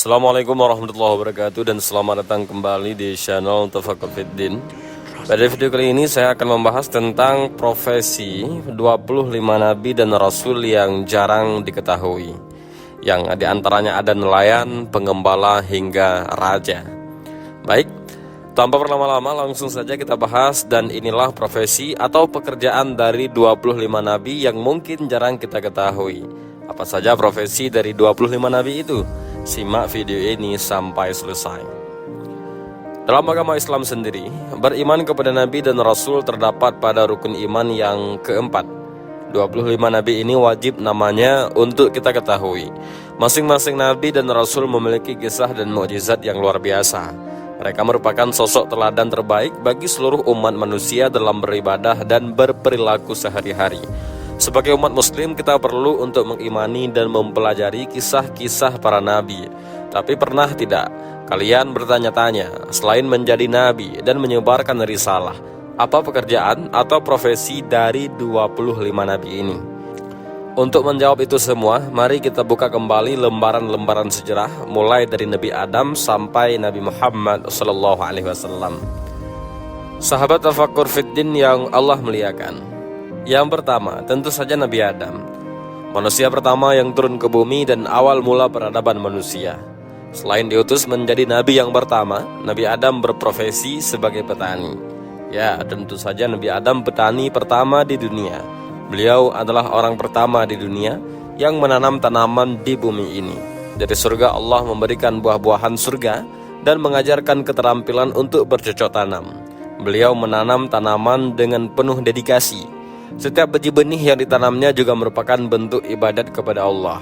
Assalamualaikum warahmatullahi wabarakatuh dan selamat datang kembali di channel Tafakkur Fiddin. Pada video kali ini saya akan membahas tentang profesi 25 nabi dan rasul yang jarang diketahui, yang diantaranya ada nelayan, pengembala hingga raja. Baik, tanpa berlama-lama langsung saja kita bahas, dan inilah profesi atau pekerjaan dari 25 nabi yang mungkin jarang kita ketahui. Apa saja profesi dari 25 nabi itu? Simak video ini sampai selesai. Dalam agama Islam sendiri, beriman kepada nabi dan rasul terdapat pada rukun iman yang keempat. 25 nabi ini wajib namanya untuk kita ketahui. Masing-masing nabi dan rasul memiliki kisah dan mukjizat yang luar biasa. Mereka merupakan sosok teladan terbaik bagi seluruh umat manusia dalam beribadah dan berperilaku sehari-hari. Sebagai umat muslim, kita perlu untuk mengimani dan mempelajari kisah-kisah para nabi. Tapi pernah tidak kalian bertanya-tanya, selain menjadi nabi dan menyebarkan risalah, apa pekerjaan atau profesi dari 25 nabi ini? Untuk menjawab itu semua, mari kita buka kembali lembaran-lembaran sejarah, mulai dari Nabi Adam sampai Nabi Muhammad SAW. Sahabat Tafakkur Fiddin yang Allah muliakan, yang pertama, tentu saja Nabi Adam, manusia pertama yang turun ke bumi dan awal mula peradaban manusia. Selain diutus menjadi nabi yang pertama, Nabi Adam berprofesi sebagai petani. Ya, tentu saja Nabi Adam petani pertama di dunia. Beliau adalah orang pertama di dunia yang menanam tanaman di bumi ini. Dari surga Allah memberikan buah-buahan surga dan mengajarkan keterampilan untuk bercocok tanam. Beliau menanam tanaman dengan penuh dedikasi. Setiap biji benih yang ditanamnya juga merupakan bentuk ibadat kepada Allah.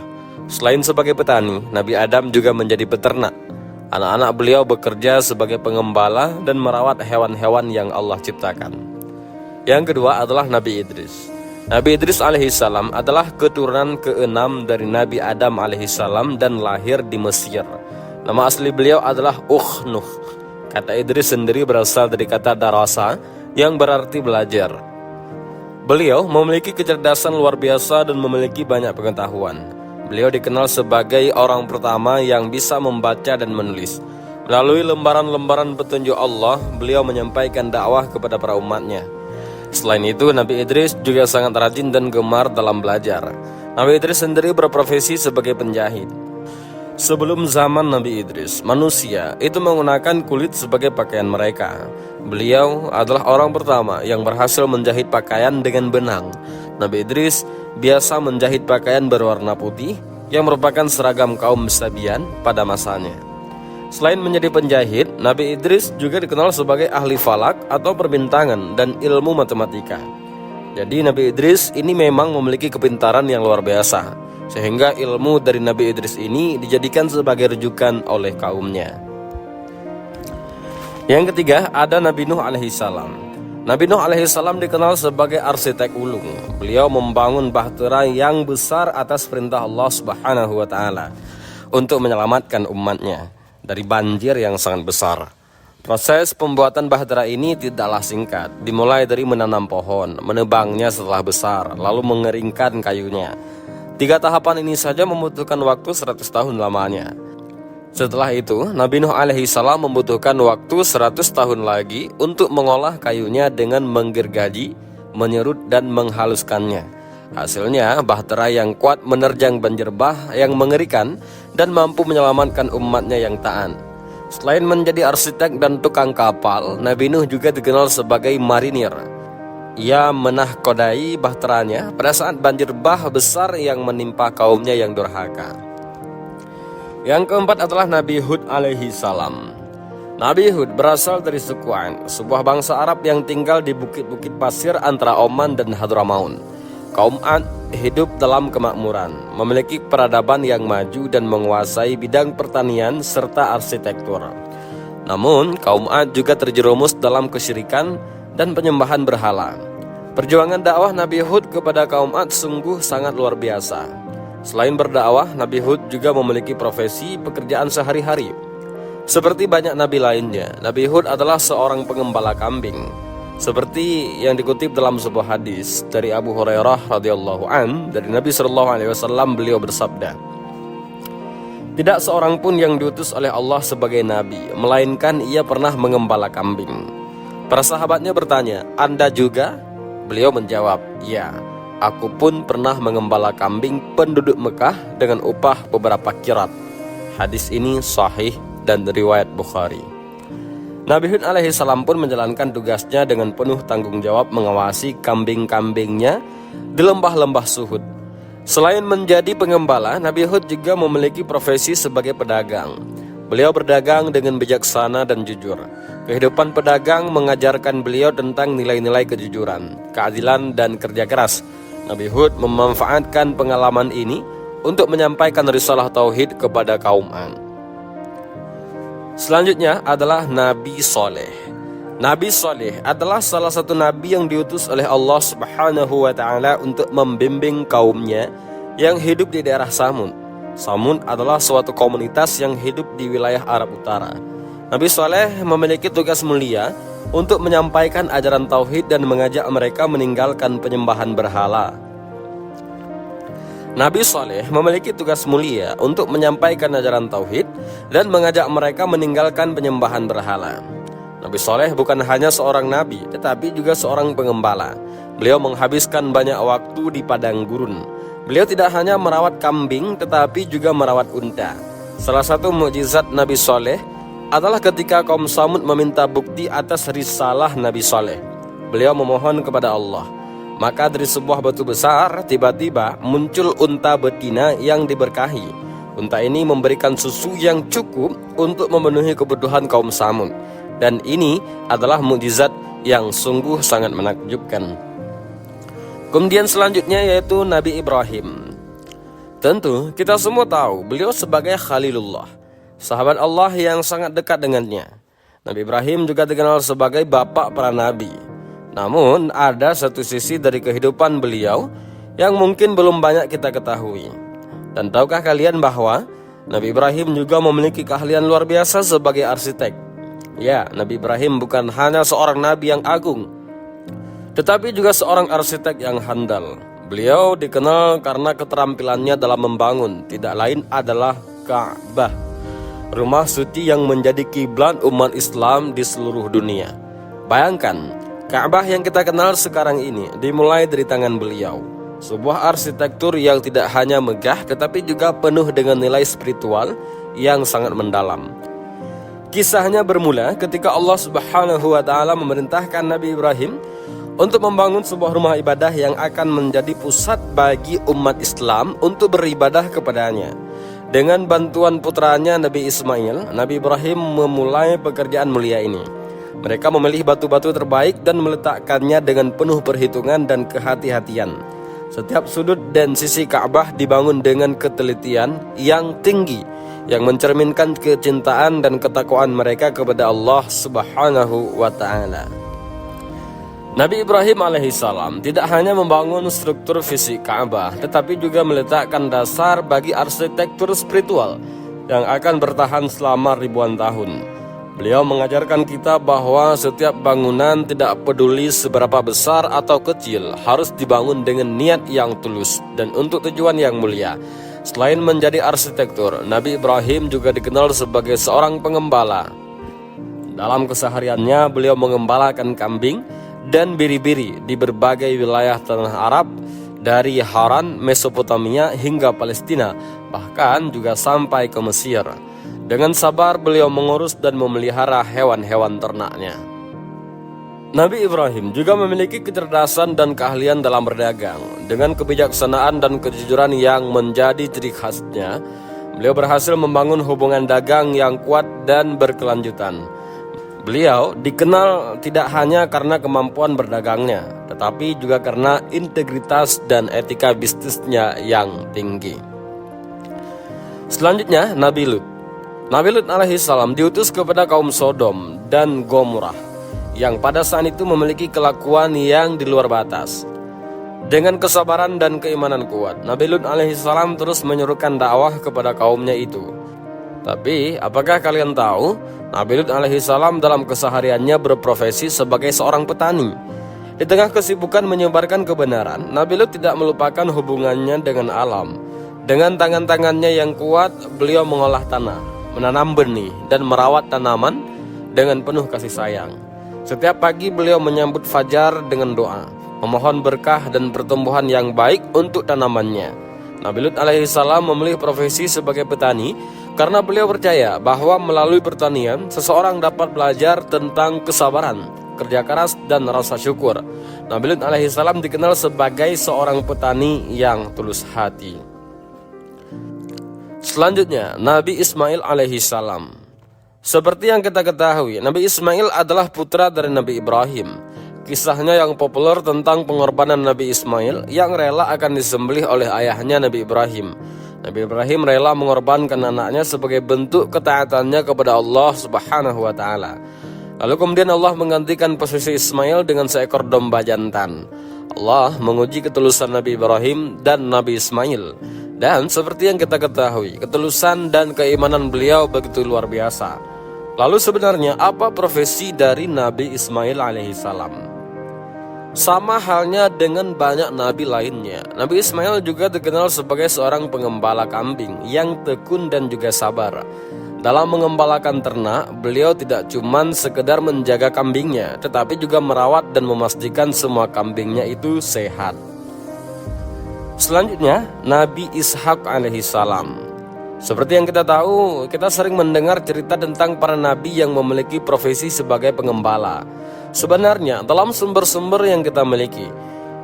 Selain sebagai petani, Nabi Adam juga menjadi peternak. Anak-anak beliau bekerja sebagai pengembala dan merawat hewan-hewan yang Allah ciptakan. Yang kedua adalah Nabi Idris. Nabi Idris alaihissalam adalah keturunan ke-6 dari Nabi Adam alaihissalam dan lahir di Mesir. Nama asli beliau adalah Ukhnuh. Kata Idris sendiri berasal dari kata darasa yang berarti belajar. Beliau memiliki kecerdasan luar biasa dan memiliki banyak pengetahuan. Beliau dikenal sebagai orang pertama yang bisa membaca dan menulis. Melalui lembaran-lembaran petunjuk Allah, beliau menyampaikan dakwah kepada para umatnya. Selain itu, Nabi Idris juga sangat rajin dan gemar dalam belajar. Nabi Idris sendiri berprofesi sebagai penjahit. Sebelum zaman Nabi Idris, manusia itu menggunakan kulit sebagai pakaian mereka. Beliau adalah orang pertama yang berhasil menjahit pakaian dengan benang. Nabi Idris biasa menjahit pakaian berwarna putih yang merupakan seragam kaum Sabian pada masanya. Selain menjadi penjahit, Nabi Idris juga dikenal sebagai ahli falak atau perbintangan dan ilmu matematika. Jadi Nabi Idris ini memang memiliki kepintaran yang luar biasa, sehingga ilmu dari Nabi Idris ini dijadikan sebagai rujukan oleh kaumnya. Yang ketiga ada Nabi Nuh alaihissalam. Nabi Nuh alaihissalam dikenal sebagai arsitek ulung. Beliau membangun bahtera yang besar atas perintah Allah Subhanahu wa Ta'ala untuk menyelamatkan umatnya dari banjir yang sangat besar. Proses pembuatan bahtera ini tidaklah singkat. Dimulai dari menanam pohon, menebangnya setelah besar, lalu mengeringkan kayunya. 3 tahapan ini saja membutuhkan waktu 100 tahun lamanya. Setelah itu, Nabi Nuh alaihissalam membutuhkan waktu 100 tahun lagi untuk mengolah kayunya dengan menggergaji, menyerut dan menghaluskannya. Hasilnya, bahtera yang kuat menerjang banjir bah yang mengerikan dan mampu menyelamatkan umatnya yang taat. Selain menjadi arsitek dan tukang kapal, Nabi Nuh juga dikenal sebagai marinir. Ia menahkodai bahteranya pada saat banjir bah besar yang menimpa kaumnya yang durhaka. Yang keempat adalah Nabi Hud alaihi salam. Nabi Hud berasal dari suku Ain, sebuah bangsa Arab yang tinggal di bukit-bukit pasir antara Oman dan Hadramaut. Kaum Ad hidup dalam kemakmuran, memiliki peradaban yang maju dan menguasai bidang pertanian serta arsitektur. Namun, kaum Ad juga terjerumus dalam kesyirikan dan penyembahan berhala. Perjuangan dakwah Nabi Hud kepada kaum Ad sungguh sangat luar biasa. Selain berdakwah, Nabi Hud juga memiliki profesi pekerjaan sehari-hari. Seperti banyak nabi lainnya, Nabi Hud adalah seorang pengembala kambing. Seperti yang dikutip dalam sebuah hadis dari Abu Hurairah radhiyallahu an, dari Nabi SAW, beliau bersabda, Tidak seorang pun yang diutus oleh Allah sebagai nabi, melainkan ia pernah mengembala kambing. Para sahabatnya bertanya, "Anda juga?" Beliau menjawab, "Ya, aku pun pernah mengembala kambing penduduk Mekah dengan upah beberapa kirat." Hadis ini sahih dan riwayat Bukhari. Nabi Hud alaihissalam pun menjalankan tugasnya dengan penuh tanggung jawab mengawasi kambing-kambingnya di lembah-lembah Suhud. Selain menjadi pengembala, Nabi Hud juga memiliki profesi sebagai pedagang. Beliau berdagang dengan bijaksana dan jujur. Kehidupan pedagang mengajarkan beliau tentang nilai-nilai kejujuran, keadilan, dan kerja keras. Nabi Hud memanfaatkan pengalaman ini untuk menyampaikan risalah tauhid kepada kaum Ad. Selanjutnya adalah Nabi Soleh. Nabi Soleh adalah salah satu nabi yang diutus oleh Allah Subhanahu wa Ta'ala untuk membimbing kaumnya yang hidup di daerah Samud. Samud adalah suatu komunitas yang hidup di wilayah Arab Utara. Nabi Soleh memiliki tugas mulia untuk menyampaikan ajaran tauhid dan mengajak mereka meninggalkan penyembahan berhala. Nabi Soleh memiliki tugas mulia untuk menyampaikan ajaran tauhid dan mengajak mereka meninggalkan penyembahan berhala. Nabi Soleh bukan hanya seorang nabi, tetapi juga seorang pengembala. Beliau menghabiskan banyak waktu di padang gurun. Beliau tidak hanya merawat kambing, tetapi juga merawat unta. Salah satu mukjizat Nabi Soleh adalah ketika kaum Samud meminta bukti atas risalah Nabi Soleh. Beliau memohon kepada Allah. Maka dari sebuah batu besar, tiba-tiba muncul unta betina yang diberkahi. Unta ini memberikan susu yang cukup untuk memenuhi kebutuhan kaum Samud. Dan ini adalah mukjizat yang sungguh sangat menakjubkan. Kemudian selanjutnya yaitu Nabi Ibrahim. Tentu kita semua tahu beliau sebagai Khalilullah, sahabat Allah yang sangat dekat dengannya. Nabi Ibrahim juga dikenal sebagai bapak para nabi. Namun ada satu sisi dari kehidupan beliau yang mungkin belum banyak kita ketahui. Dan tahukah kalian bahwa Nabi Ibrahim juga memiliki keahlian luar biasa sebagai arsitek? Ya, Nabi Ibrahim bukan hanya seorang nabi yang agung, tetapi juga seorang arsitek yang handal. Beliau dikenal karena keterampilannya dalam membangun, tidak lain adalah Ka'bah, rumah suci yang menjadi kiblat umat Islam di seluruh dunia. Bayangkan, Ka'bah yang kita kenal sekarang ini dimulai dari tangan beliau. Sebuah arsitektur yang tidak hanya megah, tetapi juga penuh dengan nilai spiritual yang sangat mendalam. Kisahnya bermula ketika Allah Subhanahu wa Ta'ala memerintahkan Nabi Ibrahim untuk membangun sebuah rumah ibadah yang akan menjadi pusat bagi umat Islam untuk beribadah kepadanya. Dengan bantuan putranya Nabi Ismail, Nabi Ibrahim memulai pekerjaan mulia ini. Mereka memilih batu-batu terbaik dan meletakkannya dengan penuh perhitungan dan kehati-hatian. Setiap sudut dan sisi Ka'bah dibangun dengan ketelitian yang tinggi, yang mencerminkan kecintaan dan ketakwaan mereka kepada Allah Subhanahu wa Ta'ala. Nabi Ibrahim alaihissalam tidak hanya membangun struktur fisik Ka'bah, tetapi juga meletakkan dasar bagi arsitektur spiritual yang akan bertahan selama ribuan tahun. Beliau mengajarkan kita bahwa setiap bangunan, tidak peduli seberapa besar atau kecil, harus dibangun dengan niat yang tulus dan untuk tujuan yang mulia. Selain menjadi arsitektur, Nabi Ibrahim juga dikenal sebagai seorang pengembala. Dalam kesehariannya, beliau mengembalakan kambing dan biri-biri di berbagai wilayah tanah Arab, dari Haran, Mesopotamia hingga Palestina, bahkan juga sampai ke Mesir. Dengan sabar beliau mengurus dan memelihara hewan-hewan ternaknya. Nabi Ibrahim juga memiliki kecerdasan dan keahlian dalam berdagang. Dengan kebijaksanaan dan kejujuran yang menjadi ciri khasnya, beliau berhasil membangun hubungan dagang yang kuat dan berkelanjutan. Beliau dikenal tidak hanya karena kemampuan berdagangnya, tetapi juga karena integritas dan etika bisnisnya yang tinggi. Selanjutnya, Nabi Lut. Nabi Lut alaihissalam diutus kepada kaum Sodom dan Gomorrah yang pada saat itu memiliki kelakuan yang di luar batas. Dengan kesabaran dan keimanan kuat, Nabi Lut alaihissalam terus menyerukan dakwah kepada kaumnya itu. Tapi, apakah kalian tahu, Nabi Lut alaihissalam dalam kesehariannya berprofesi sebagai seorang petani. Di tengah kesibukan menyebarkan kebenaran, Nabi Lut tidak melupakan hubungannya dengan alam. Dengan tangan-tangannya yang kuat, beliau mengolah tanah, menanam benih, dan merawat tanaman dengan penuh kasih sayang. Setiap pagi beliau menyambut fajar dengan doa, memohon berkah dan pertumbuhan yang baik untuk tanamannya. Nabi Lut alaihissalam memilih profesi sebagai petani karena beliau percaya bahwa melalui pertanian, seseorang dapat belajar tentang kesabaran, kerja keras, dan rasa syukur. Nabi Lut alaihissalam dikenal sebagai seorang petani yang tulus hati. Selanjutnya, Nabi Ismail alaihissalam. Seperti yang kita ketahui, Nabi Ismail adalah putra dari Nabi Ibrahim. Kisahnya yang populer tentang pengorbanan Nabi Ismail yang rela akan disembelih oleh ayahnya Nabi Ibrahim. Nabi Ibrahim rela mengorbankan anaknya sebagai bentuk ketaatannya kepada Allah Subhanahu wa taala. Lalu kemudian Allah menggantikan posisi Ismail dengan seekor domba jantan. Allah menguji ketulusan Nabi Ibrahim dan Nabi Ismail. Dan seperti yang kita ketahui, ketulusan dan keimanan beliau begitu luar biasa. Lalu sebenarnya apa profesi dari Nabi Ismail alaihissalam? Sama halnya dengan banyak nabi lainnya, Nabi Ismail juga dikenal sebagai seorang pengembala kambing yang tekun dan juga sabar. Dalam mengembalakan ternak, beliau tidak cuma sekedar menjaga kambingnya, tetapi juga merawat dan memastikan semua kambingnya itu sehat. Selanjutnya, Nabi Ishak alaihissalam. Seperti yang kita tahu, kita sering mendengar cerita tentang para nabi yang memiliki profesi sebagai pengembala. Sebenarnya, dalam sumber-sumber yang kita miliki,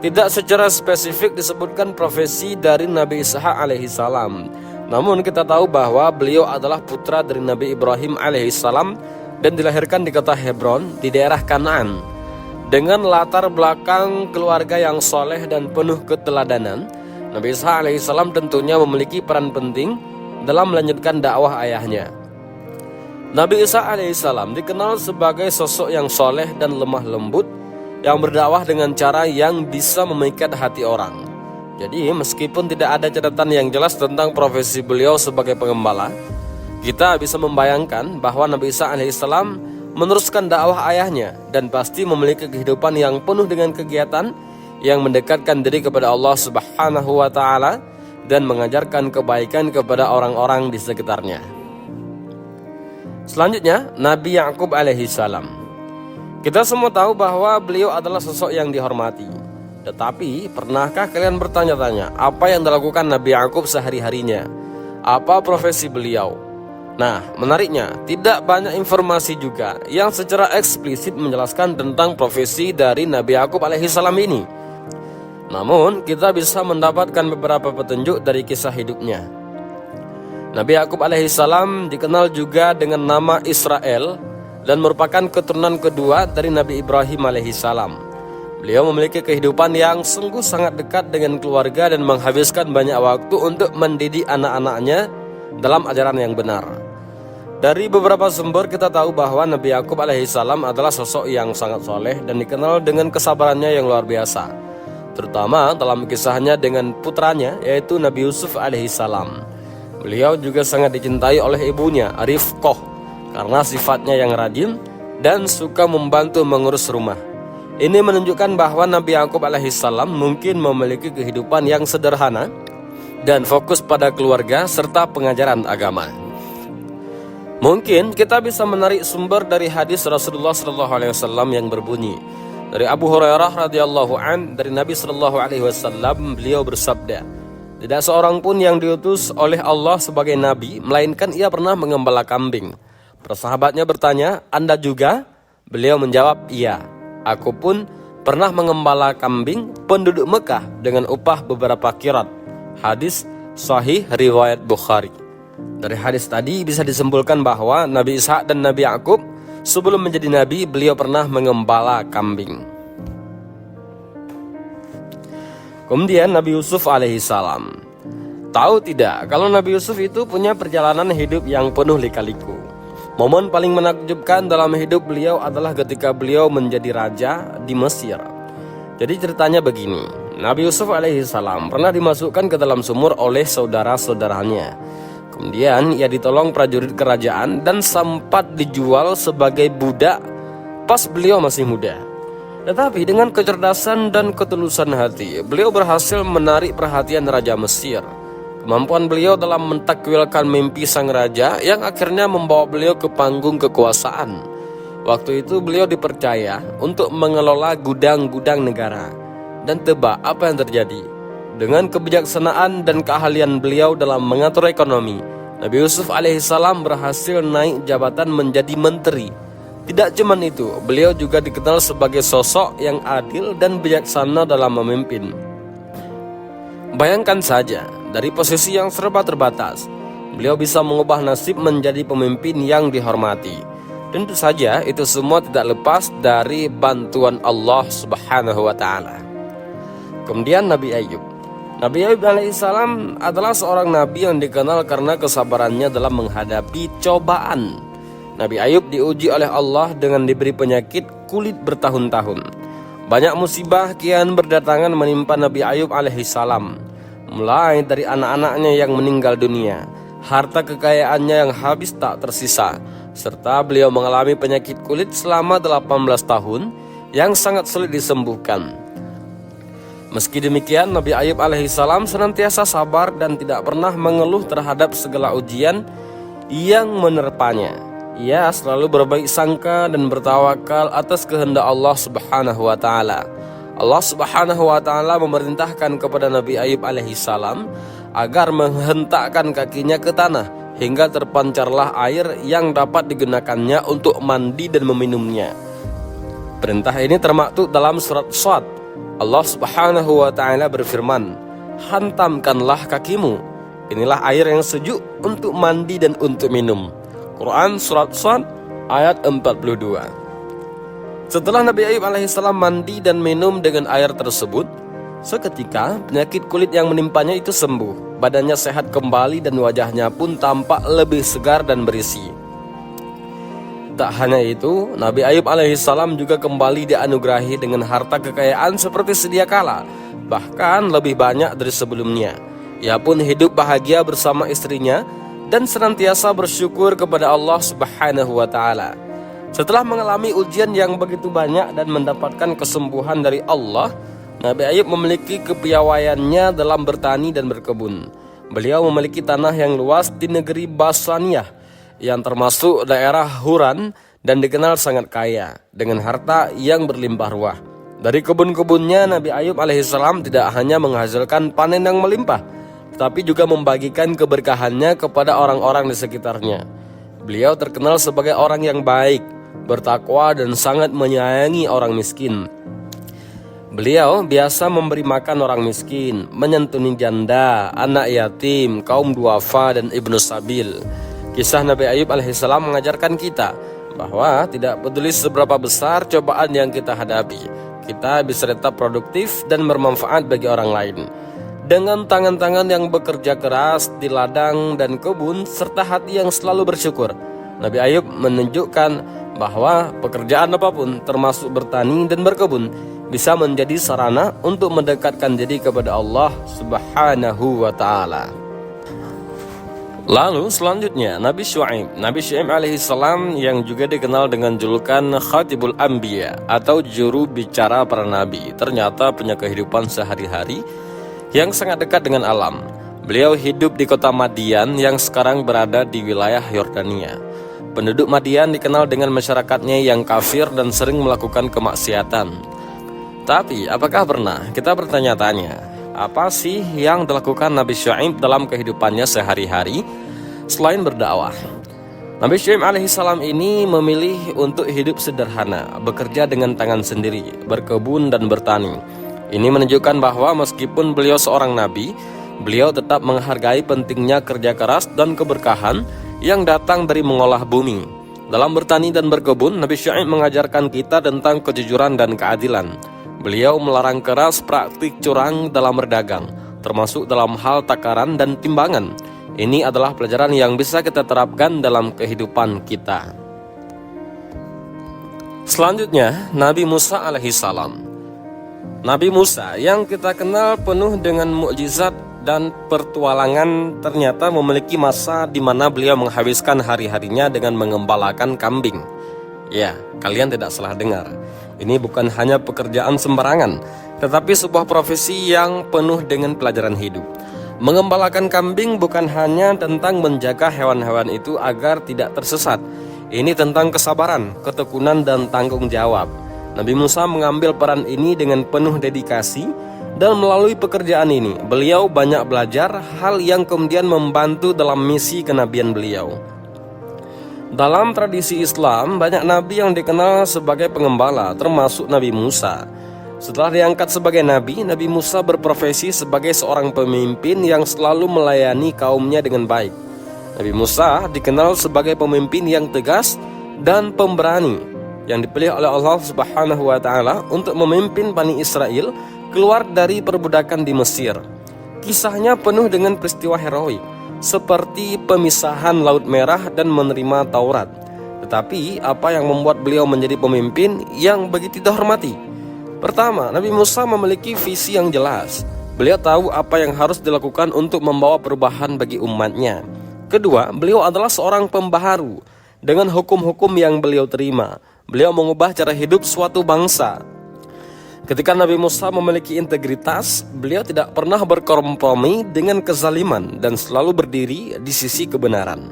tidak secara spesifik disebutkan profesi dari Nabi Ishak alaihissalam. Namun kita tahu bahwa beliau adalah putra dari Nabi Ibrahim alaihissalam dan dilahirkan di kota Hebron di daerah Kanaan. Dengan latar belakang keluarga yang soleh dan penuh keteladanan, Nabi Ishak alaihissalam tentunya memiliki peran penting dalam melanjutkan dakwah ayahnya. Nabi Ishak alaihissalam dikenal sebagai sosok yang soleh dan lemah lembut yang berdakwah dengan cara yang bisa memikat hati orang. Jadi meskipun tidak ada catatan yang jelas tentang profesi beliau sebagai pengembala, kita bisa membayangkan bahwa Nabi Ishak alaihissalam meneruskan dakwah ayahnya dan pasti memiliki kehidupan yang penuh dengan kegiatan yang mendekatkan diri kepada Allah Subhanahu wa taala dan mengajarkan kebaikan kepada orang-orang di sekitarnya. Selanjutnya, Nabi Yakub alaihissalam. Kita semua tahu bahwa beliau adalah sosok yang dihormati. Tetapi, pernahkah kalian bertanya-tanya apa yang dilakukan Nabi Yakub sehari-harinya? Apa profesi beliau? Nah, menariknya, tidak banyak informasi juga yang secara eksplisit menjelaskan tentang profesi dari Nabi Yakub alaihissalam ini. Namun, kita bisa mendapatkan beberapa petunjuk dari kisah hidupnya. Nabi Yakub alaihissalam dikenal juga dengan nama Israel dan merupakan keturunan kedua dari Nabi Ibrahim alaihissalam. Beliau memiliki kehidupan yang sungguh sangat dekat dengan keluarga dan menghabiskan banyak waktu untuk mendidik anak-anaknya dalam ajaran yang benar. Dari beberapa sumber kita tahu bahwa Nabi Yakub alaihissalam adalah sosok yang sangat soleh dan dikenal dengan kesabarannya yang luar biasa, terutama dalam kisahnya dengan putranya yaitu Nabi Yusuf alaihissalam. Beliau juga sangat dicintai oleh ibunya Rifqah karena sifatnya yang rajin dan suka membantu mengurus rumah. Ini menunjukkan bahwa Nabi Yakub alaihissalam mungkin memiliki kehidupan yang sederhana dan fokus pada keluarga serta pengajaran agama. Mungkin kita bisa menarik sumber dari hadis Rasulullah SAW yang berbunyi dari Abu Hurairah radhiyallahu an, dari Nabi SAW, beliau bersabda, tidak seorang pun yang diutus oleh Allah sebagai nabi melainkan ia pernah mengembala kambing. Para sahabatnya bertanya, Anda juga? Beliau menjawab, iya, aku pun pernah mengembala kambing penduduk Mekah dengan upah beberapa kirat. Hadis sahih riwayat Bukhari. Dari hadis tadi bisa disimpulkan bahwa Nabi Ishak dan Nabi Yakub sebelum menjadi nabi beliau pernah mengembala kambing. Kemudian Nabi Yusuf alaihissalam. Tahu tidak kalau Nabi Yusuf itu punya perjalanan hidup yang penuh lika-liku. Momen paling menakjubkan dalam hidup beliau adalah ketika beliau menjadi raja di Mesir. Jadi ceritanya begini, Nabi Yusuf alaihissalam pernah dimasukkan ke dalam sumur oleh saudara-saudaranya. Kemudian ia ditolong prajurit kerajaan dan sempat dijual sebagai budak pas beliau masih muda. Tetapi dengan kecerdasan dan ketulusan hati, beliau berhasil menarik perhatian Raja Mesir. Kemampuan beliau dalam mentakwilkan mimpi sang raja yang akhirnya membawa beliau ke panggung kekuasaan. Waktu itu beliau dipercaya untuk mengelola gudang-gudang negara. Dan tebak apa yang terjadi? Dengan kebijaksanaan dan keahlian beliau dalam mengatur ekonomi, Nabi Yusuf alaihissalam berhasil naik jabatan menjadi menteri. Tidak cuma itu, beliau juga dikenal sebagai sosok yang adil dan bijaksana dalam memimpin. Bayangkan saja, dari posisi yang serba terbatas, beliau bisa mengubah nasib menjadi pemimpin yang dihormati. Tentu saja itu semua tidak lepas dari bantuan Allah Subhanahu wa Ta'ala. Kemudian Nabi Ayub. Nabi Ayub alaihissalam adalah seorang nabi yang dikenal karena kesabarannya dalam menghadapi cobaan. Nabi Ayub diuji oleh Allah dengan diberi penyakit kulit bertahun-tahun. Banyak musibah kian berdatangan menimpa Nabi Ayub alaihissalam, mulai dari anak-anaknya yang meninggal dunia, harta kekayaannya yang habis tak tersisa, serta beliau mengalami penyakit kulit selama 18 tahun yang sangat sulit disembuhkan. Meski demikian, Nabi Ayub alaihissalam senantiasa sabar dan tidak pernah mengeluh terhadap segala ujian yang menerpanya. Ia selalu berbaik sangka dan bertawakal atas kehendak Allah Subhanahu wa Ta'ala. Allah Subhanahu wa Ta'ala memerintahkan kepada Nabi Ayub alaihissalam agar menghentakkan kakinya ke tanah hingga terpancarlah air yang dapat digunakannya untuk mandi dan meminumnya. Perintah ini termaktub dalam surat Shad. Allah Subhanahu wa Ta'ala berfirman, "Hantamkanlah kakimu. Inilah air yang sejuk untuk mandi dan untuk minum." Quran surat Shad ayat 42. Setelah Nabi Ayub alaihissalam mandi dan minum dengan air tersebut, seketika penyakit kulit yang menimpanya itu sembuh. Badannya sehat kembali dan wajahnya pun tampak lebih segar dan berisi. Tak hanya itu, Nabi Ayub alaihissalam juga kembali dianugerahi dengan harta kekayaan seperti sedia kala, bahkan lebih banyak dari sebelumnya. Ia pun hidup bahagia bersama istrinya dan senantiasa bersyukur kepada Allah Subhanahu wa Ta'ala. Setelah mengalami ujian yang begitu banyak dan mendapatkan kesembuhan dari Allah, Nabi Ayub memiliki kepiawaiannya dalam bertani dan berkebun. Beliau memiliki tanah yang luas di negeri Basaniyah yang termasuk daerah Huran dan dikenal sangat kaya dengan harta yang berlimpah ruah. Dari kebun-kebunnya, Nabi Ayub alaihissalam tidak hanya menghasilkan panen yang melimpah, tapi juga membagikan keberkahannya kepada orang-orang di sekitarnya. Beliau terkenal sebagai orang yang baik, bertakwa dan sangat menyayangi orang miskin. Beliau biasa memberi makan orang miskin, menyantuni janda, anak yatim, kaum duafa dan ibnu sabil. Kisah Nabi Ayub alaihissalam mengajarkan kita bahwa tidak peduli seberapa besar cobaan yang kita hadapi, kita bisa tetap produktif dan bermanfaat bagi orang lain. Dengan tangan-tangan yang bekerja keras di ladang dan kebun serta hati yang selalu bersyukur, Nabi Ayub menunjukkan bahwa pekerjaan apapun termasuk bertani dan berkebun bisa menjadi sarana untuk mendekatkan diri kepada Allah Subhanahu wa Ta'ala. Lalu selanjutnya Nabi Syuaib. Nabi Syuaib alaihissalam yang juga dikenal dengan julukan Khatibul Anbiya atau juru bicara para nabi, ternyata punya kehidupan sehari-hari yang sangat dekat dengan alam. Beliau hidup di kota Madian yang sekarang berada di wilayah Yordania. Penduduk Madian dikenal dengan masyarakatnya yang kafir dan sering melakukan kemaksiatan. Tapi apakah pernah kita bertanya-tanya, apa sih yang dilakukan Nabi Syuaib dalam kehidupannya sehari-hari selain berdakwah? Nabi Syuaib alaihissalam ini memilih untuk hidup sederhana, bekerja dengan tangan sendiri, berkebun dan bertani. Ini menunjukkan bahwa meskipun beliau seorang nabi, beliau tetap menghargai pentingnya kerja keras dan keberkahan yang datang dari mengolah bumi. Dalam bertani dan berkebun, Nabi Syuaib mengajarkan kita tentang kejujuran dan keadilan. Beliau melarang keras praktik curang dalam berdagang, termasuk dalam hal takaran dan timbangan. Ini adalah pelajaran yang bisa kita terapkan dalam kehidupan kita. Selanjutnya, Nabi Musa alaihissalam. Nabi Musa yang kita kenal penuh dengan mukjizat dan pertualangan ternyata memiliki masa di mana beliau menghabiskan hari-harinya dengan mengembalakan kambing. Ya, kalian tidak salah dengar. Ini bukan hanya pekerjaan sembarangan, tetapi sebuah profesi yang penuh dengan pelajaran hidup. Mengembalakan kambing bukan hanya tentang menjaga hewan-hewan itu agar tidak tersesat. Ini tentang kesabaran, ketekunan, dan tanggung jawab. Nabi Musa mengambil peran ini dengan penuh dedikasi, dan melalui pekerjaan ini beliau banyak belajar hal yang kemudian membantu dalam misi kenabian beliau. Dalam tradisi Islam, banyak nabi yang dikenal sebagai pengembala, termasuk Nabi Musa. Setelah diangkat sebagai nabi, Nabi Musa berprofesi sebagai seorang pemimpin yang selalu melayani kaumnya dengan baik. Nabi Musa dikenal sebagai pemimpin yang tegas dan pemberani, yang dipilih oleh Allah Subhanahu wa Ta'ala untuk memimpin Bani Israel keluar dari perbudakan di Mesir. Kisahnya penuh dengan peristiwa heroik, seperti pemisahan Laut Merah dan menerima Taurat. Tetapi apa yang membuat beliau menjadi pemimpin yang begitu dihormati? Pertama, Nabi Musa memiliki visi yang jelas. Beliau tahu apa yang harus dilakukan untuk membawa perubahan bagi umatnya. Kedua, beliau adalah seorang pembaharu. Dengan hukum-hukum yang beliau terima, beliau mengubah cara hidup suatu bangsa. Ketika Nabi Musa memiliki integritas, beliau tidak pernah berkompromi dengan kezaliman dan selalu berdiri di sisi kebenaran.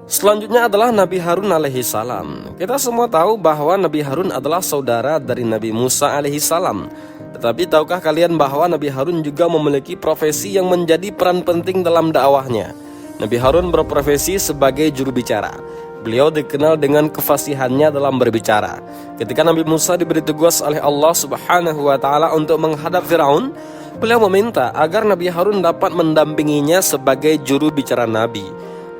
Selanjutnya adalah Nabi Harun alaihi salam. Kita semua tahu bahwa Nabi Harun adalah saudara dari Nabi Musa alaihi salam. Tetapi tahukah kalian bahwa Nabi Harun juga memiliki profesi yang menjadi peran penting dalam dakwahnya? Nabi Harun berprofesi sebagai juru bicara. Beliau dikenal dengan kefasihannya dalam berbicara. Ketika Nabi Musa diberi tugas oleh Allah Subhanahu wa Ta'ala untuk menghadap Firaun, beliau meminta agar Nabi Harun dapat mendampinginya sebagai juru bicara Nabi.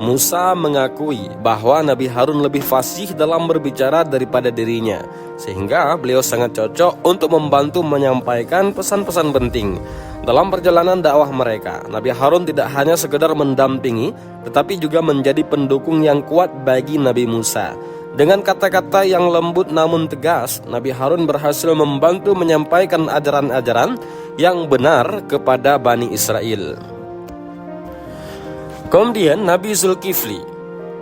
Musa mengakui bahwa Nabi Harun lebih fasih dalam berbicara daripada dirinya, sehingga beliau sangat cocok untuk membantu menyampaikan pesan-pesan penting. Dalam perjalanan dakwah mereka, Nabi Harun tidak hanya sekedar mendampingi, tetapi juga menjadi pendukung yang kuat bagi Nabi Musa. Dengan kata-kata yang lembut namun tegas, Nabi Harun berhasil membantu menyampaikan ajaran-ajaran yang benar kepada Bani Israel. Kemudian Nabi Zulkifli.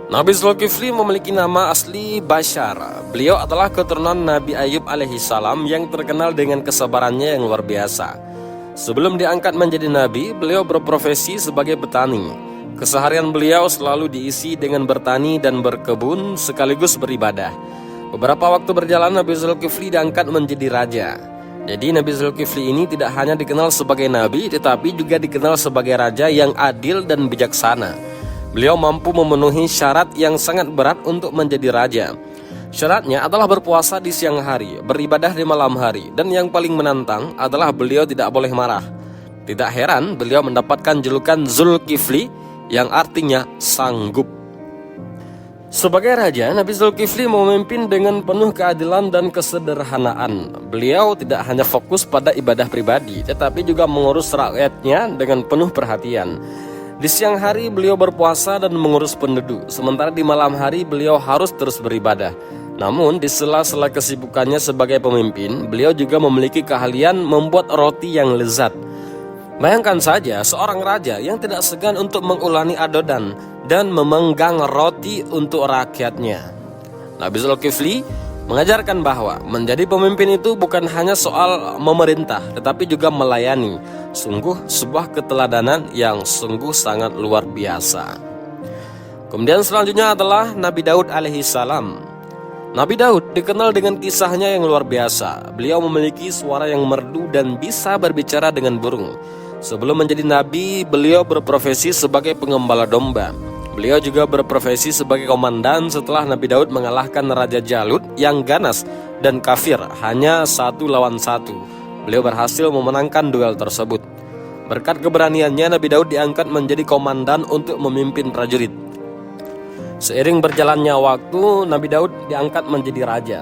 Nabi Zulkifli memiliki nama asli Bashar. Beliau adalah keturunan Nabi Ayub alaihi salam yang terkenal dengan kesabarannya yang luar biasa. Sebelum diangkat menjadi nabi, beliau berprofesi sebagai petani. Keseharian beliau selalu diisi dengan bertani dan berkebun sekaligus beribadah. Beberapa waktu berjalan, Nabi Zulkifli diangkat menjadi raja. Jadi Nabi Zulkifli ini tidak hanya dikenal sebagai nabi, tetapi juga dikenal sebagai raja yang adil dan bijaksana. Beliau mampu memenuhi syarat yang sangat berat untuk menjadi raja. Syaratnya adalah berpuasa di siang hari, beribadah di malam hari, dan yang paling menantang adalah beliau tidak boleh marah. Tidak heran beliau mendapatkan julukan Zulkifli yang artinya sanggup. Sebagai raja, Nabi Zulkifli memimpin dengan penuh keadilan dan kesederhanaan. Beliau tidak hanya fokus pada ibadah pribadi, tetapi juga mengurus rakyatnya dengan penuh perhatian. Di siang hari beliau berpuasa dan mengurus penduduk, sementara di malam hari beliau harus terus beribadah. Namun di sela-sela kesibukannya sebagai pemimpin, beliau juga memiliki keahlian membuat roti yang lezat. Bayangkan saja seorang raja yang tidak segan untuk mengulani adonan dan memenggang roti untuk rakyatnya. Nabi Zulkifli mengajarkan bahwa menjadi pemimpin itu bukan hanya soal memerintah, tetapi juga melayani. Sungguh sebuah keteladanan yang sungguh sangat luar biasa. Kemudian selanjutnya adalah Nabi Daud alaihi salam. Nabi Daud dikenal dengan kisahnya yang luar biasa. Beliau memiliki suara yang merdu dan bisa berbicara dengan burung. Sebelum menjadi nabi, beliau berprofesi sebagai pengembala domba. Beliau juga berprofesi sebagai komandan setelah Nabi Daud mengalahkan Raja Jalut yang ganas dan kafir hanya 1 lawan 1. Beliau berhasil memenangkan duel tersebut. Berkat keberaniannya, Nabi Daud diangkat menjadi komandan untuk memimpin prajurit. Seiring berjalannya waktu, Nabi Daud diangkat menjadi raja.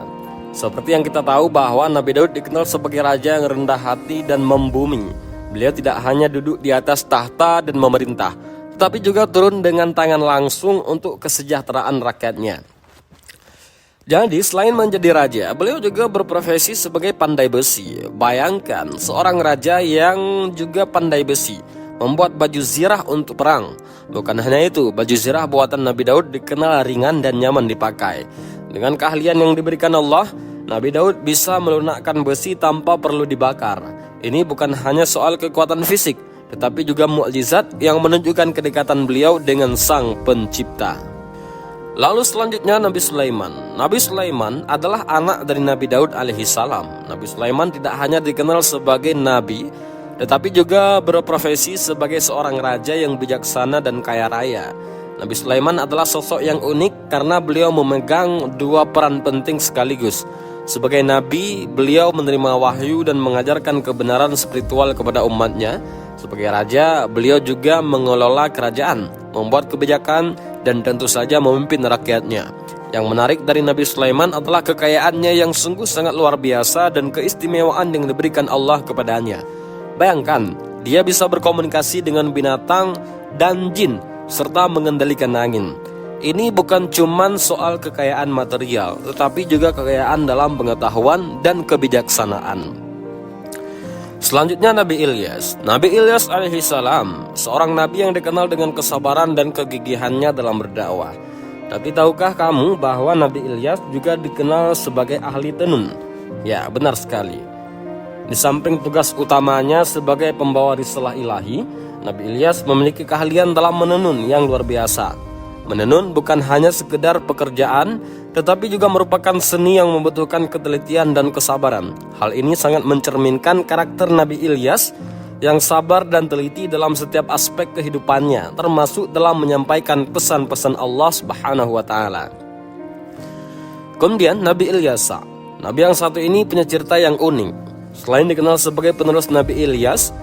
Seperti yang kita tahu bahwa Nabi Daud dikenal sebagai raja yang rendah hati dan membumi. Beliau tidak hanya duduk di atas tahta dan memerintah, tetapi juga turun dengan tangan langsung untuk kesejahteraan rakyatnya. Jadi selain menjadi raja, beliau juga berprofesi sebagai pandai besi. Bayangkan seorang raja yang juga pandai besi, membuat baju zirah untuk perang. Bukan hanya itu, baju zirah buatan Nabi Daud dikenal ringan dan nyaman dipakai. Dengan keahlian yang diberikan Allah, Nabi Daud bisa melunakkan besi tanpa perlu dibakar. Ini bukan hanya soal kekuatan fisik, tetapi juga mukjizat yang menunjukkan kedekatan beliau dengan Sang Pencipta. Lalu selanjutnya Nabi Sulaiman. Nabi Sulaiman adalah anak dari Nabi Daud alaihi salam. Nabi Sulaiman tidak hanya dikenal sebagai nabi, tetapi juga berprofesi sebagai seorang raja yang bijaksana dan kaya raya. Nabi Sulaiman adalah sosok yang unik karena beliau memegang dua peran penting sekaligus. Sebagai nabi, beliau menerima wahyu dan mengajarkan kebenaran spiritual kepada umatnya. Sebagai raja, beliau juga mengelola kerajaan, membuat kebijakan, dan tentu saja memimpin rakyatnya. Yang menarik dari Nabi Sulaiman adalah kekayaannya yang sungguh sangat luar biasa dan keistimewaan yang diberikan Allah kepadanya. Bayangkan, dia bisa berkomunikasi dengan binatang dan jin, serta mengendalikan angin. Ini bukan cuma soal kekayaan material, tetapi juga kekayaan dalam pengetahuan dan kebijaksanaan. Selanjutnya Nabi Ilyas. Nabi Ilyas alaihi salam, seorang nabi yang dikenal dengan kesabaran dan kegigihannya dalam berdakwah. Tapi tahukah kamu bahwa Nabi Ilyas juga dikenal sebagai ahli tenun? Ya, benar sekali. Di samping tugas utamanya sebagai pembawa risalah ilahi, Nabi Ilyas memiliki keahlian dalam menenun yang luar biasa. Menenun bukan hanya sekedar pekerjaan, tetapi juga merupakan seni yang membutuhkan ketelitian dan kesabaran. Hal ini sangat mencerminkan karakter Nabi Ilyas yang sabar dan teliti dalam setiap aspek kehidupannya, termasuk dalam menyampaikan pesan-pesan Allah Subhanahu wa taala. Kemudian Nabi Ilyas. Nabi yang satu ini punya cerita yang unik. Selain dikenal sebagai penerus Nabi Ilyas,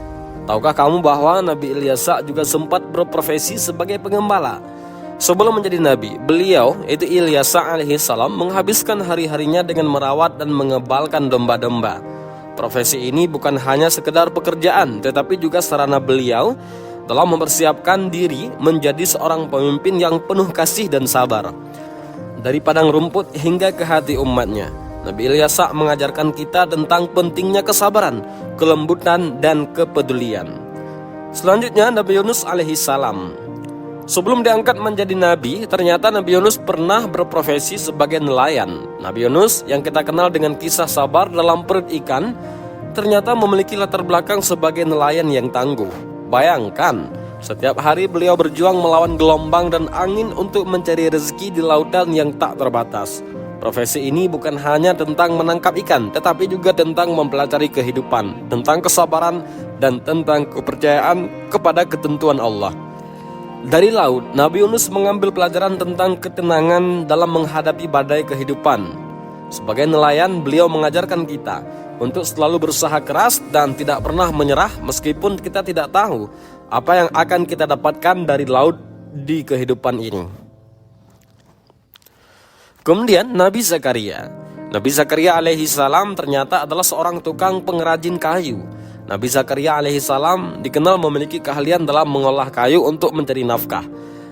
tahukah kamu bahwa Nabi Ilyas juga sempat berprofesi sebagai pengembala? Sebelum menjadi nabi, beliau, yaitu Ilyas alaihi salam, menghabiskan hari-harinya dengan merawat dan mengebalkan domba-domba. Profesi ini bukan hanya sekedar pekerjaan, tetapi juga sarana beliau dalam mempersiapkan diri menjadi seorang pemimpin yang penuh kasih dan sabar. Dari padang rumput hingga ke hati umatnya, Nabi Ilyas mengajarkan kita tentang pentingnya kesabaran, kelembutan, dan kepedulian. Selanjutnya Nabi Yunus alaihi salam. Sebelum diangkat menjadi nabi, ternyata Nabi Yunus pernah berprofesi sebagai nelayan. Nabi Yunus yang kita kenal dengan kisah sabar dalam perut ikan, ternyata memiliki latar belakang sebagai nelayan yang tangguh. Bayangkan, setiap hari beliau berjuang melawan gelombang dan angin untuk mencari rezeki di lautan yang tak terbatas. Profesi ini bukan hanya tentang menangkap ikan, tetapi juga tentang mempelajari kehidupan, tentang kesabaran, dan tentang kepercayaan kepada ketentuan Allah. Dari laut, Nabi Yunus mengambil pelajaran tentang ketenangan dalam menghadapi badai kehidupan. Sebagai nelayan, beliau mengajarkan kita untuk selalu berusaha keras dan tidak pernah menyerah meskipun kita tidak tahu apa yang akan kita dapatkan dari laut di kehidupan ini. Kemudian Nabi Zakaria. Nabi Zakaria alaihi salam ternyata adalah seorang tukang pengrajin kayu. Nabi Zakaria alaihi salam dikenal memiliki keahlian dalam mengolah kayu untuk mencari nafkah.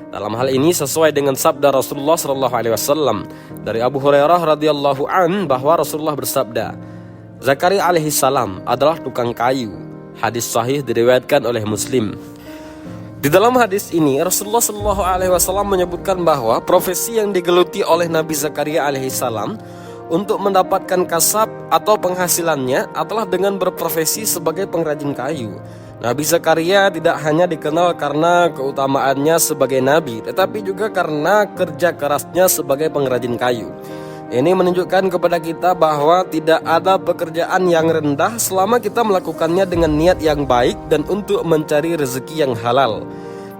Dalam hal ini sesuai dengan sabda Rasulullah sallallahu alaihi wasallam dari Abu Hurairah radhiyallahu an bahwa Rasulullah bersabda, Zakaria alaihi salam adalah tukang kayu. Hadis sahih diriwayatkan oleh Muslim. Di dalam hadis ini Rasulullah sallallahu alaihi wasallam menyebutkan bahwa profesi yang digeluti oleh Nabi Zakaria alaihi salam untuk mendapatkan kasab atau penghasilannya adalah dengan berprofesi sebagai pengrajin kayu. Nabi Zakaria tidak hanya dikenal karena keutamaannya sebagai nabi, tetapi juga karena kerja kerasnya sebagai pengrajin kayu. Ini menunjukkan kepada kita bahwa tidak ada pekerjaan yang rendah selama kita melakukannya dengan niat yang baik dan untuk mencari rezeki yang halal.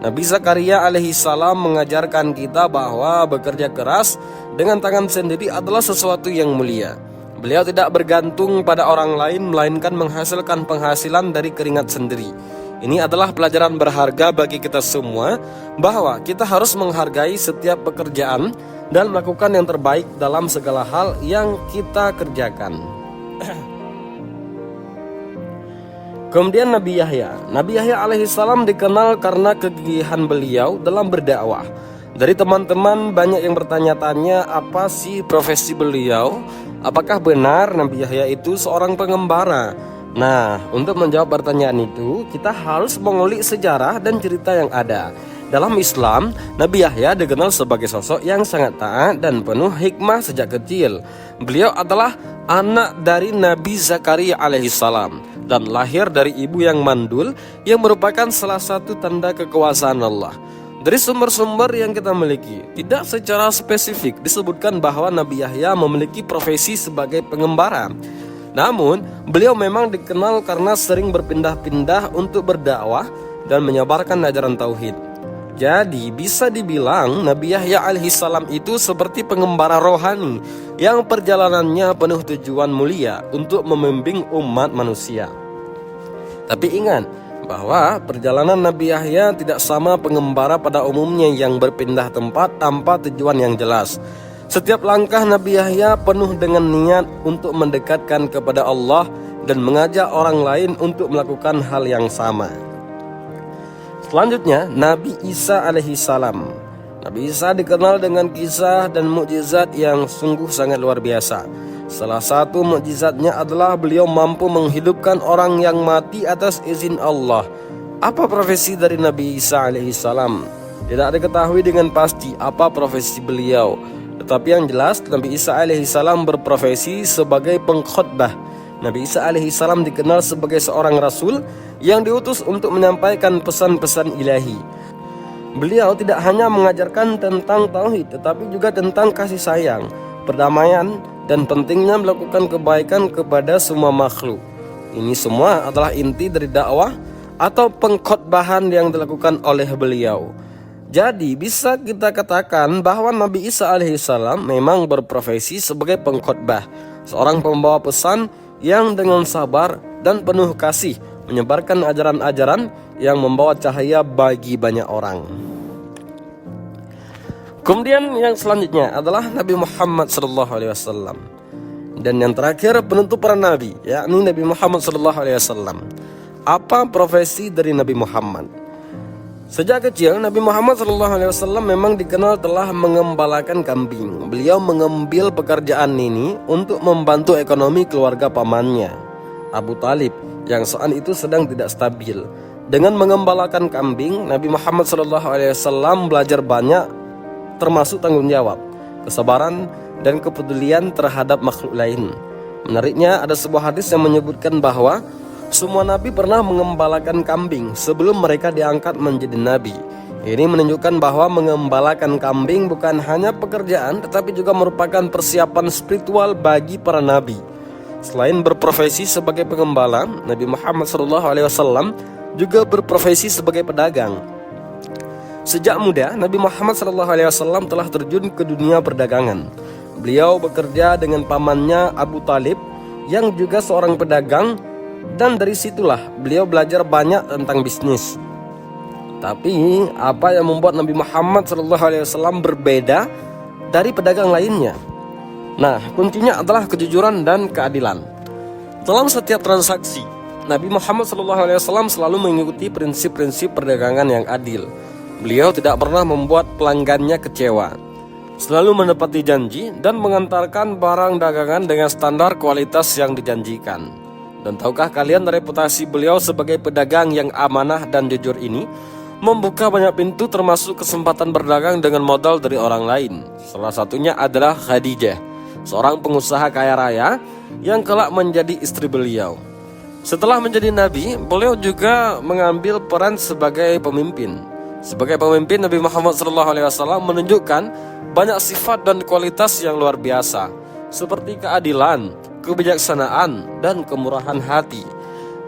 Nabi Zakaria alaihi salam mengajarkan kita bahwa bekerja keras dengan tangan sendiri adalah sesuatu yang mulia. Beliau tidak bergantung pada orang lain, melainkan menghasilkan penghasilan dari keringat sendiri. Ini adalah pelajaran berharga bagi kita semua, bahwa kita harus menghargai setiap pekerjaan dan melakukan yang terbaik dalam segala hal yang kita kerjakan. Kemudian Nabi Yahya. Nabi Yahya alaihi salam dikenal karena kegigihan beliau dalam berdakwah. Dari teman-teman banyak yang bertanya-tanya apa sih profesi beliau? Apakah benar Nabi Yahya itu seorang pengembara? Nah, untuk menjawab pertanyaan itu, kita harus mengulik sejarah dan cerita yang ada. Dalam Islam, Nabi Yahya dikenal sebagai sosok yang sangat taat dan penuh hikmah sejak kecil. Beliau adalah anak dari Nabi Zakaria alaihissalam, dan lahir dari ibu yang mandul, yang merupakan salah satu tanda kekuasaan Allah. Dari sumber-sumber yang kita miliki, tidak secara spesifik disebutkan bahwa Nabi Yahya memiliki profesi sebagai pengembara. Namun, beliau memang dikenal karena sering berpindah-pindah untuk berdakwah dan menyebarkan ajaran tauhid. Jadi, bisa dibilang Nabi Yahya alaihissalam itu seperti pengembara rohani yang perjalanannya penuh tujuan mulia untuk membimbing umat manusia. Tapi ingat bahwa perjalanan Nabi Yahya tidak sama pengembara pada umumnya yang berpindah tempat tanpa tujuan yang jelas. Setiap langkah Nabi Yahya penuh dengan niat untuk mendekatkan kepada Allah dan mengajak orang lain untuk melakukan hal yang sama. Selanjutnya, Nabi Isa alaihissalam. Nabi Isa dikenal dengan kisah dan mukjizat yang sungguh sangat luar biasa. Salah satu mukjizatnya adalah beliau mampu menghidupkan orang yang mati atas izin Allah. Apa profesi dari Nabi Isa alaihissalam? Tidak diketahui dengan pasti apa profesi beliau. Tetapi yang jelas, Nabi Isa alaihissalam berprofesi sebagai pengkhotbah. Nabi Isa alaihissalam dikenal sebagai seorang rasul yang diutus untuk menyampaikan pesan-pesan ilahi. Beliau tidak hanya mengajarkan tentang tauhid, tetapi juga tentang kasih sayang, perdamaian, dan pentingnya melakukan kebaikan kepada semua makhluk. Ini semua adalah inti dari dakwah atau pengkhotbahan yang dilakukan oleh beliau. Jadi bisa kita katakan bahwa Nabi Isa alaihissalam memang berprofesi sebagai pengkhotbah, seorang pembawa pesan yang dengan sabar dan penuh kasih menyebarkan ajaran-ajaran yang membawa cahaya bagi banyak orang. Kemudian yang selanjutnya adalah Nabi Muhammad SAW. Dan yang terakhir penutup para nabi, yakni Nabi Muhammad SAW. Apa profesi dari Nabi Muhammad? Sejak kecil Nabi Muhammad SAW memang dikenal telah mengembalakan kambing. Beliau mengambil pekerjaan ini untuk membantu ekonomi keluarga pamannya, Abu Talib, yang saat itu sedang tidak stabil. Dengan mengembalakan kambing, Nabi Muhammad SAW belajar banyak, termasuk tanggung jawab, kesabaran, dan kepedulian terhadap makhluk lain. Menariknya, ada sebuah hadis yang menyebutkan bahwa semua nabi pernah mengembalakan kambing sebelum mereka diangkat menjadi nabi. Ini menunjukkan bahwa mengembalakan kambing bukan hanya pekerjaan, tetapi juga merupakan persiapan spiritual bagi para nabi. Selain berprofesi sebagai pengembala, Nabi Muhammad SAW juga berprofesi sebagai pedagang. Sejak muda, Nabi Muhammad SAW telah terjun ke dunia perdagangan. Beliau bekerja dengan pamannya Abu Talib yang juga seorang pedagang, dan dari situlah beliau belajar banyak tentang bisnis. Tapi apa yang membuat Nabi Muhammad SAW berbeda dari pedagang lainnya? Nah, kuncinya adalah kejujuran dan keadilan. Dalam setiap transaksi, Nabi Muhammad SAW selalu mengikuti prinsip-prinsip perdagangan yang adil. Beliau tidak pernah membuat pelanggannya kecewa, selalu menepati janji dan mengantarkan barang dagangan dengan standar kualitas yang dijanjikan. Dan tahukah kalian, reputasi beliau sebagai pedagang yang amanah dan jujur ini membuka banyak pintu, termasuk kesempatan berdagang dengan modal dari orang lain. Salah satunya adalah Khadijah, seorang pengusaha kaya raya yang kelak menjadi istri beliau. Setelah menjadi nabi, beliau juga mengambil peran sebagai pemimpin. Sebagai pemimpin, Nabi Muhammad SAW menunjukkan banyak sifat dan kualitas yang luar biasa, seperti keadilan, kebijaksanaan, dan kemurahan hati.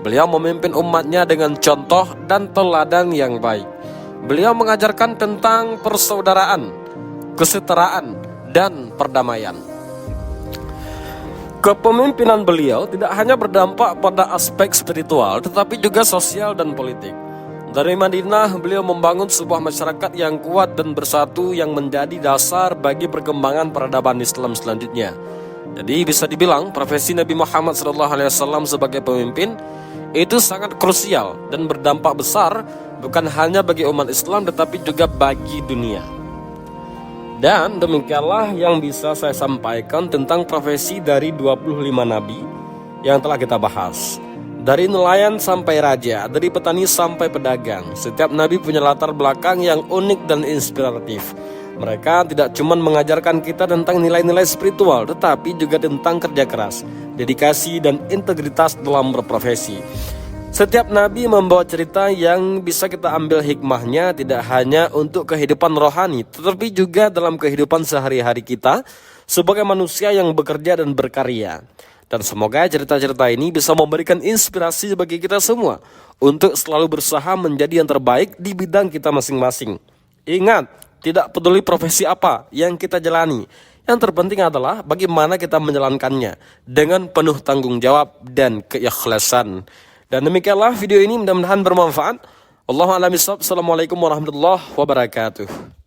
Beliau memimpin umatnya dengan contoh dan teladan yang baik. Beliau mengajarkan tentang persaudaraan, kesetaraan, dan perdamaian. Kepemimpinan beliau tidak hanya berdampak pada aspek spiritual, tetapi juga sosial dan politik. Dari Madinah, beliau membangun sebuah masyarakat yang kuat dan bersatu yang menjadi dasar bagi perkembangan peradaban Islam selanjutnya. Jadi bisa dibilang profesi Nabi Muhammad SAW sebagai pemimpin itu sangat krusial dan berdampak besar, bukan hanya bagi umat Islam tetapi juga bagi dunia. Dan demikianlah yang bisa saya sampaikan tentang profesi dari 25 nabi yang telah kita bahas. Dari nelayan sampai raja, dari petani sampai pedagang, setiap nabi punya latar belakang yang unik dan inspiratif. Mereka tidak cuma mengajarkan kita tentang nilai-nilai spiritual, tetapi juga tentang kerja keras, dedikasi, dan integritas dalam berprofesi. Setiap nabi membawa cerita yang bisa kita ambil hikmahnya, tidak hanya untuk kehidupan rohani, tetapi juga dalam kehidupan sehari-hari kita sebagai manusia yang bekerja dan berkarya. Dan semoga cerita-cerita ini bisa memberikan inspirasi bagi kita semua untuk selalu berusaha menjadi yang terbaik di bidang kita masing-masing. Ingat, tidak peduli profesi apa yang kita jalani, yang terpenting adalah bagaimana kita menjalankannya dengan penuh tanggung jawab dan keikhlasan. Dan demikianlah video ini, mudah-mudahan bermanfaat. Allahu a'lam bishawab. Assalamualaikum warahmatullahi wabarakatuh.